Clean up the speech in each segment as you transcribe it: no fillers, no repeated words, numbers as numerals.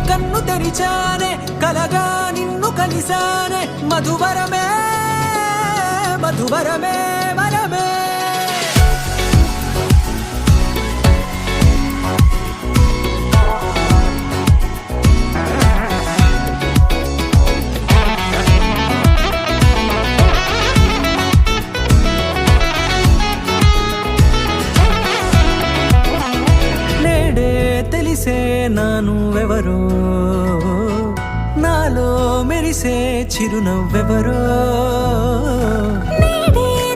కన్ను తెరిచానే కలగా నిన్ను కలిసానే మధువరమే మధువరమే వరమే తెలిసే నానువెవరో నాలో మెరిసే చిరునవ్వెవరో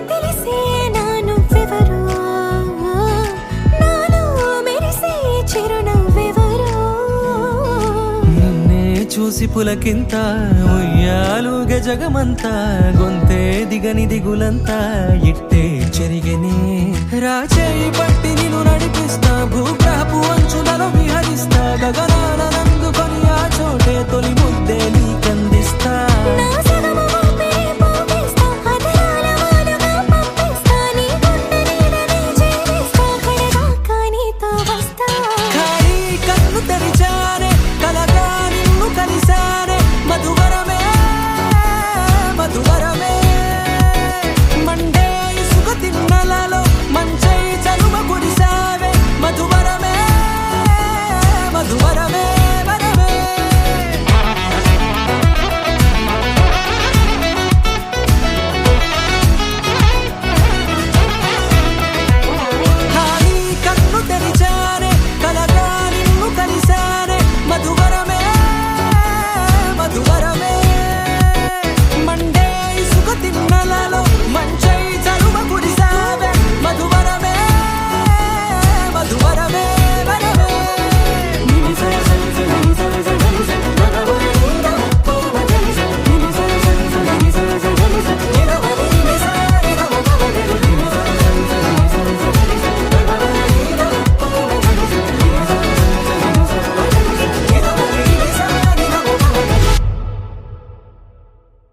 తెలిసే నానువెవరో నాలో మెరిసే చిరునవ్వెవరో నిన్నే చూసి పులకింత ఉయ్యాలుగ జగమంతా గొంతే దిగని దిగులంతా ఇట్టే చెరిగనే రాచేయి పట్టి నిన్ను నడిపిస్తా భూగ్రహపు అంచులలో విహరిస్తా గగనానందుకొని ఆ చోటే తొలి ముద్దే నీక